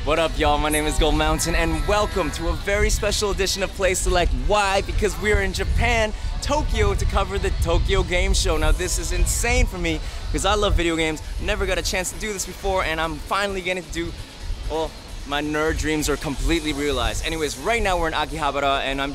What up, y'all? My name is Gold Mountain, and welcome to a very special edition of Play Select. Why? Because we're in Japan, Tokyo, to cover the Tokyo Game Show. Now, this is insane for me because I love video games. Never got a chance to do this before, and I'm finally getting to do, well, my nerd dreams are completely realized. Anyways, right now we're in Akihabara, and I'm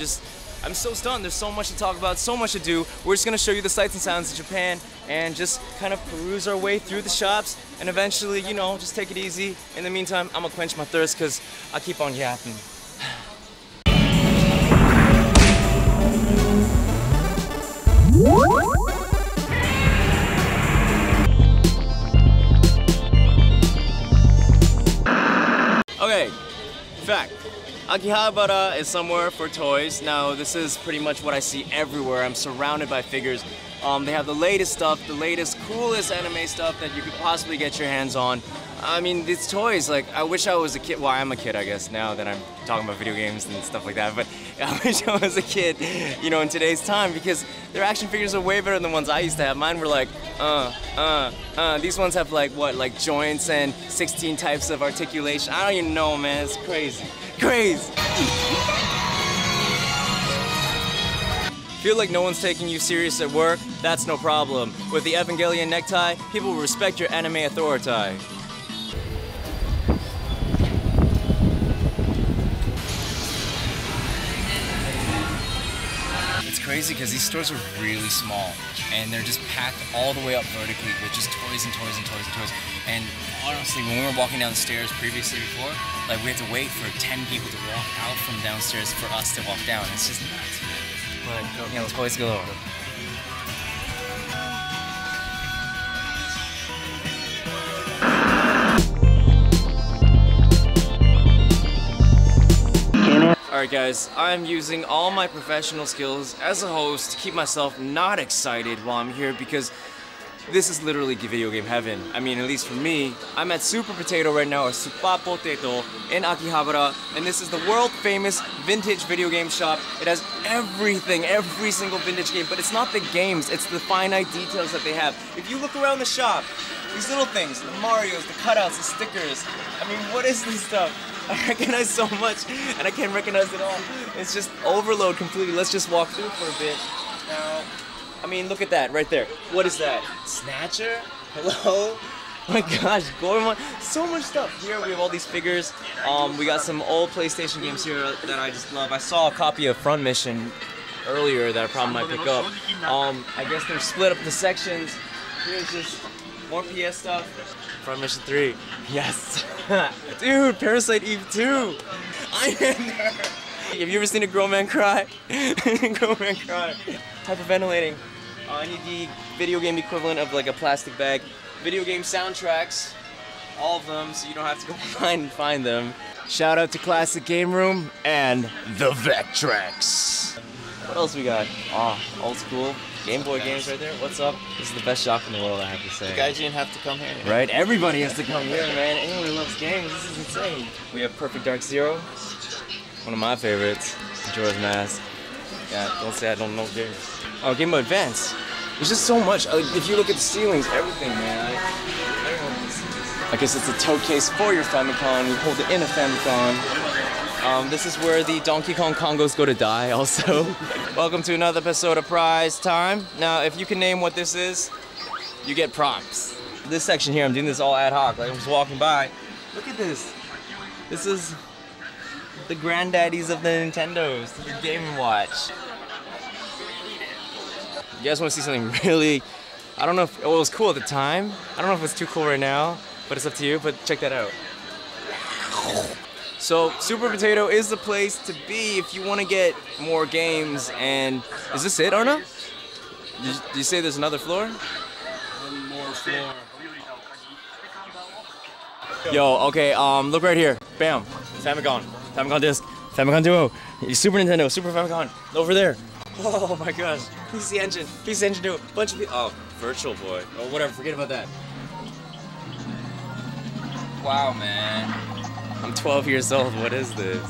so stunned. There's so much to talk about, so much to do. We're just gonna show you the sights and sounds of Japan and just kind of peruse our way through the shops and eventually, you know, just take it easy. In the meantime, I'm gonna quench my thirst because I keep on yapping. Okay, fact. Akihabara is somewhere for toys. Now, this is pretty much what I see everywhere. I'm surrounded by figures. They have the latest stuff, the latest, coolest anime stuff that you could possibly get your hands on. I mean, these toys, like, I wish I was a kid. Well, I'm a kid, I guess, now that I'm talking about video games and stuff like that. But I wish I was a kid, you know, in today's time, because their action figures are way better than the ones I used to have. Mine were like, These ones have like, what, like joints and 16 types of articulation. I don't even know, man. It's crazy. Crazy. Feel like no one's taking you serious at work? That's no problem. With the Evangelion necktie, people will respect your anime authority. It's crazy because these stores are really small and they're just packed all the way up vertically with just toys and toys and toys and toys. And honestly, when we were walking down the stairs previously before, like we had to wait for 10 people to walk out from downstairs for us to walk down. It's just nuts. But yeah, let's always go over. Alright guys, I'm using all my professional skills as a host to keep myself not excited while I'm here because this is literally video game heaven. I mean, at least for me. I'm at Super Potato right now, or Super Potato in Akihabara, and this is the world famous vintage video game shop. It has everything, every single vintage game, but it's not the games, it's the finite details that they have. If you look around the shop, these little things, the Marios, the cutouts, the stickers, I mean, what is this stuff? I recognize so much, and I can't recognize it all. It's just overload completely. Let's just walk through for a bit. Now, I mean, look at that right there. What is that? Snatcher? Hello? Oh my gosh, Gormon. So much stuff. Here we have all these figures. We got some old PlayStation games here that I just love. I saw a copy of Front Mission earlier that I probably might pick up. I guess they're split up into sections. Here's just more PS stuff. Front Mission 3. Yes. Dude, Parasite Eve 2. I'm in there. Have you ever seen a grown man cry? Grown man cry. Hyperventilating. I need the video game equivalent of like a plastic bag. Video game soundtracks. All of them, so you don't have to go find them. Shout out to Classic Game Room and the Vectrex. What else we got? Oh, old school. Game Boy games right there. What's up? This is the best shop in the world, I have to say. The guys didn't have to come here. Right? Everybody has to come here, man. Anyone who loves games, this is insane. We have Perfect Dark Zero. One of my favorites. Majora's Mask. Yeah, don't say I don't know games. Oh, Game Boy Advance. There's just so much. If you look at the ceilings, everything, man. I don't know what this is. I guess it's a tote case for your Famicom. You hold it in a Famicom. This is where the Donkey Kong Congos go to die, also. Welcome to another episode of Prize Time. Now, if you can name what this is, you get props. This section here, I'm doing this all ad hoc. Like, I'm just walking by. Look at this. This is the granddaddies of the Nintendos, the Game & Watch. You guys want to see something really, I don't know if, well, it was cool at the time. I don't know if it's too cool right now, but it's up to you, but check that out. So, Super Potato is the place to be if you want to get more games, and is this it, Arne? Did you say there's another floor? One more floor. Yo, okay, look right here. Bam. Famicom. Famicom disc. Famicom Duo. Super Nintendo. Super Famicom. Over there. Oh my gosh. PC Engine. PC Engine Duo. Bunch of people. Oh, Virtual Boy. Oh, whatever. Forget about that. Wow, man. I'm 12 years old. What is this?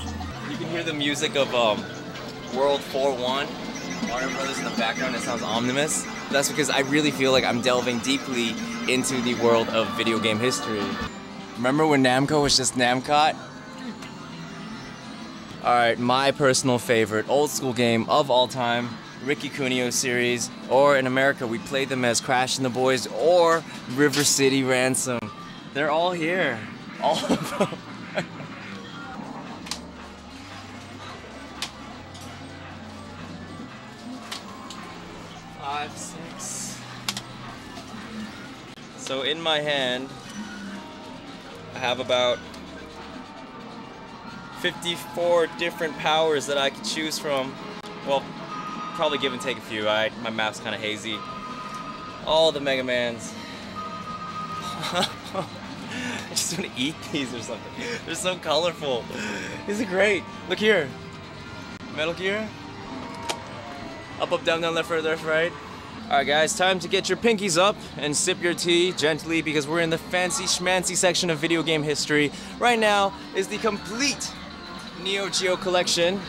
You can hear the music of World 4-1. Warner Brothers in the background. It sounds ominous. That's because I really feel like I'm delving deeply into the world of video game history. Remember when Namco was just Namcot? Alright, my personal favorite old school game of all time, Ricky Kunio series, or in America we played them as Crash and the Boys or River City Ransom. They're all here. All of them. 5, 6. So in my hand, I have about 54 different powers that I could choose from. Well, probably give and take a few. My math's kind of hazy. All the Mega Mans. I just want to eat these or something. They're so colorful. These are great. Look here. Metal Gear. Up, up, down, down, left, right. Alright guys, time to get your pinkies up and sip your tea gently because we're in the fancy schmancy section of video game history. Right now is the complete Neo Geo collection,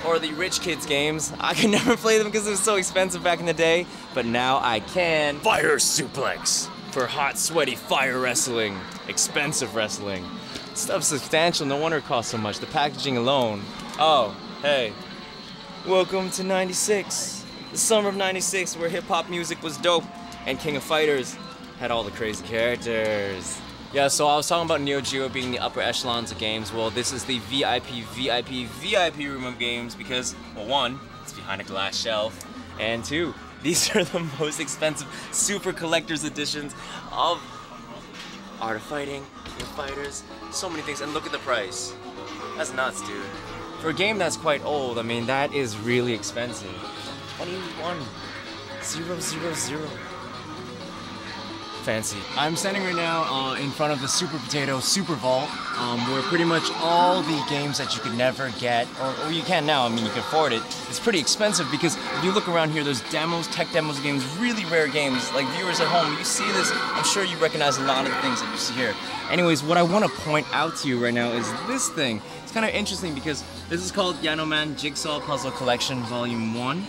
or the rich kids games. I could never play them because it was so expensive back in the day, but now I can. Fire suplex for hot, sweaty fire wrestling. Expensive wrestling. Stuff's substantial, no wonder it costs so much. The packaging alone. Oh, hey. Welcome to 96. The summer of 96 where hip-hop music was dope and King of Fighters had all the crazy characters. Yeah, so I was talking about Neo Geo being the upper echelons of games. Well, this is the VIP room of games because, well, 1, it's behind a glass shelf, and 2, these are the most expensive super collector's editions of Art of Fighting, King of Fighters, so many things, and look at the price. That's nuts, dude. For a game that's quite old, I mean, that is really expensive. 21,000. Fancy. I'm standing right now in front of the Super Potato Super Vault, where pretty much all the games that you could never get, or you can now, I mean you can afford it. It's pretty expensive because if you look around here, there's demos, tech demos of games, really rare games. Like viewers at home, you see this, I'm sure you recognize a lot of the things that you see here. Anyways, what I want to point out to you right now is this thing. It's kind of interesting because this is called Yanoman Jigsaw Puzzle Collection Volume 1.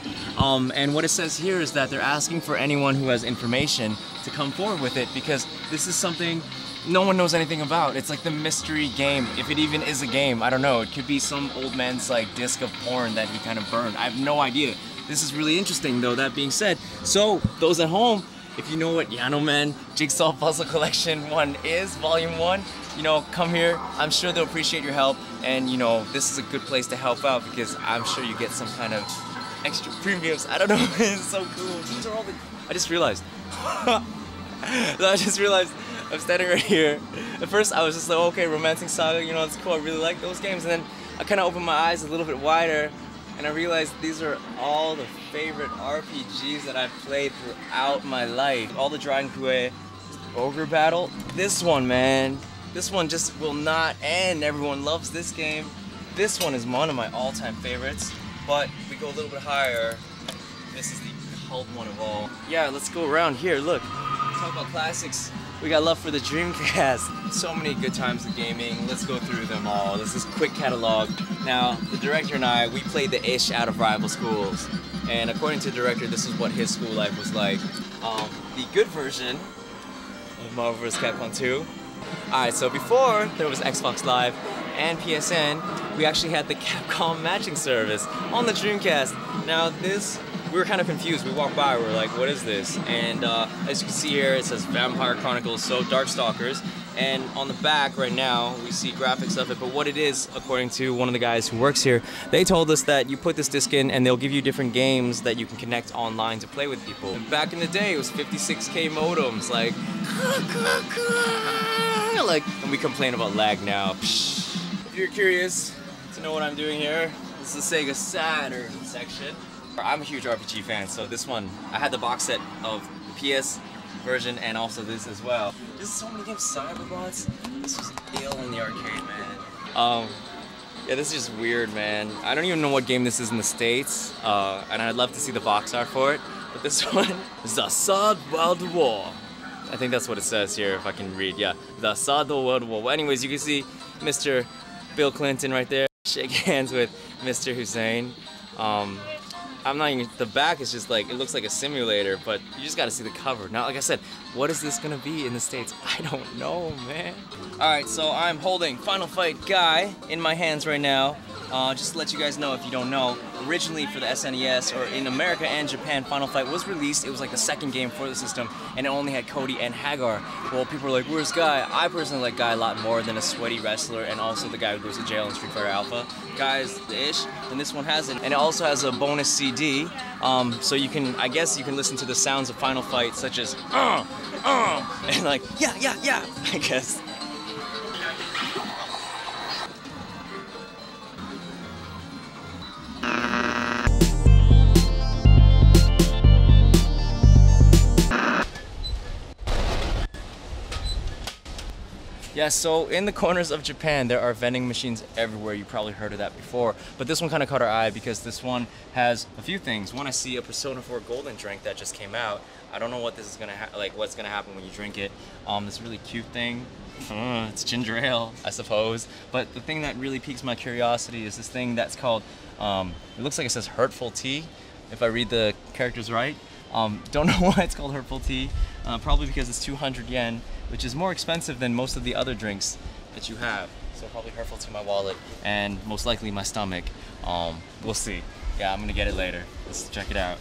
And what it says here is that they're asking for anyone who has information to come forward with it because this is something no one knows anything about. It's like the mystery game, if it even is a game. I don't know. It could be some old man's like disc of porn that he kind of burned. I have no idea. This is really interesting though, that being said. So, those at home, if you know what Yanoman Jigsaw Puzzle Collection 1 is, Volume 1, you know, come here. I'm sure they'll appreciate your help, and you know, this is a good place to help out because I'm sure you get some kind of extra premiums. I don't know, it's so cool. These are all the... I just realized. I'm standing right here. At first I was just like, okay, Romancing Saga, you know, it's cool, I really like those games, and then I kind of opened my eyes a little bit wider, and I realized these are all the favorite RPGs that I've played throughout my life. All the Dragon Quest, Ogre Battle. This one, man. This one just will not end. Everyone loves this game. This one is one of my all-time favorites. But if we go a little bit higher, this is the cult one of all. Yeah, let's go around here. Look, talk about classics. We got love for the Dreamcast. So many good times of gaming. Let's go through them all. This is quick catalog. Now, the director and I, we played the ish out of rival schools. And according to the director, this is what his school life was like. The good version of Marvel vs. Capcom 2. Alright, so before there was Xbox Live and PSN, we actually had the Capcom matching service on the Dreamcast. Now this, we were kind of confused. We walked by, we were like, what is this? And as you can see here, it says Vampire Chronicles, so Darkstalkers. And on the back right now, we see graphics of it, but what it is, according to one of the guys who works here, they told us that you put this disc in and they'll give you different games that you can connect online to play with people. And back in the day, it was 56K modems, like, and we complain about lag now. Psh. If you're curious to know what I'm doing here, this is the Sega Saturn section. I'm a huge RPG fan, so this one, I had the box set of the PS version and also this as well. There's so many games. Cyberbots. This was ill in the arcade, man. Yeah, this is just weird, man. I don't even know what game this is in the States, and I'd love to see the box art for it. But this one is the Assad World War. I think that's what it says here, if I can read. Yeah, the Assad World War. Well, anyways, you can see Mr. Bill Clinton right there. Shake hands with Mr. Hussein. I'm not even, the back is just like, it looks like a simulator, but you just gotta see the cover. Now, like I said, what is this gonna be in the States? I don't know, man. Alright, so I'm holding Final Fight Guy in my hands right now. Just to let you guys know, if you don't know, originally for the SNES, or in America and Japan, Final Fight was released. It was like the second game for the system, and it only had Cody and Hagar. Well, people were like, where's Guy? I personally like Guy a lot more than a sweaty wrestler, and also the guy who goes to jail in Street Fighter Alpha. Guy's the ish, and this one has it. And it also has a bonus CD, so you can, I guess you can listen to the sounds of Final Fight, such as, and like, yeah, I guess. Yeah, so in the corners of Japan, there are vending machines everywhere. You probably heard of that before. But this one kind of caught our eye because this one has a few things. One, I see a Persona 4 Golden drink that just came out. I don't know what this is gonna what's gonna happen when you drink it. This really cute thing. It's ginger ale, I suppose. But the thing that really piques my curiosity is this thing that's called, it looks like it says Hurtful Tea, if I read the characters right. Don't know why it's called Hurtful Tea. Probably because it's 200 yen, which is more expensive than most of the other drinks that you have. So probably hurtful to my wallet and most likely my stomach. We'll see. Yeah, I'm gonna get it later. Let's check it out.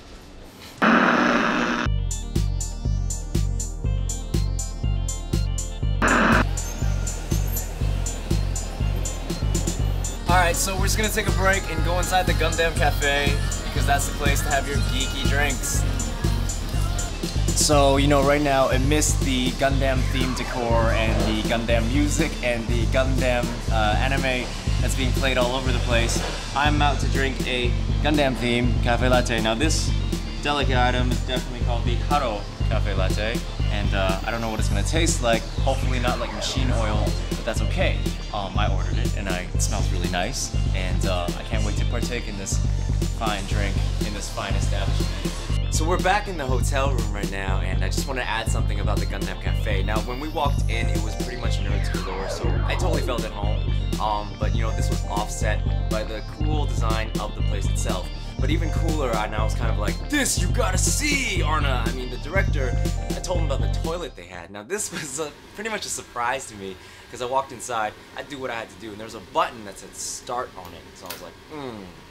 Alright, so we're just gonna take a break and go inside the Gundam Cafe because that's the place to have your geeky drinks. So, you know, right now, amidst the Gundam theme decor and the Gundam music and the Gundam anime that's being played all over the place, I'm about to drink a Gundam themed cafe latte. Now this delicate item is definitely called the Haro Cafe Latte, and I don't know what it's gonna taste like. Hopefully not like machine oil, but that's okay. I ordered it and it smells really nice, and I can't wait to partake in this fine drink in this fine establishment. So we're back in the hotel room right now, and I just want to add something about the Gundam Cafe. Now, when we walked in, it was pretty much nerds galore, so I totally felt at home. But you know, this was offset by the cool design of the place itself. But even cooler, I now was kind of like, this you gotta see, Arne! I mean, the director, I told him about the toilet they had. Now, this was pretty much a surprise to me, because I walked inside, I do what I had to do, and there was a button that said start on it. So I was like,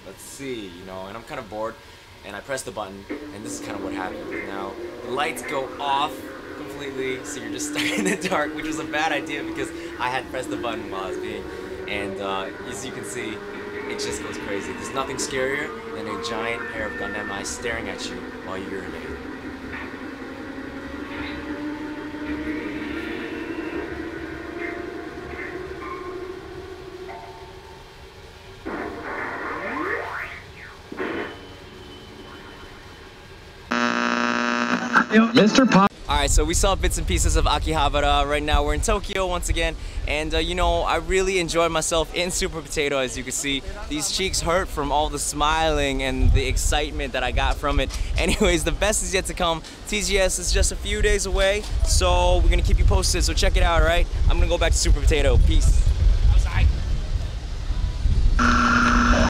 let's see, you know, and I'm kind of bored. And I pressed the button, and this is kind of what happened. Now, the lights go off completely, so you're just stuck in the dark, which was a bad idea because I had pressed the button while I was peeing. And as you can see, it just goes crazy. There's nothing scarier than a giant pair of Gundam eyes staring at you while you urinate. Mr. Pop. Alright, so we saw bits and pieces of Akihabara. Right now we're in Tokyo once again, and you know, I really enjoyed myself in Super Potato. As you can see, these cheeks hurt from all the smiling and the excitement that I got from it. Anyways, the best is yet to come. TGS is just a few days away, so we're gonna keep you posted, so check it out, alright? I'm gonna go back to Super Potato. Peace.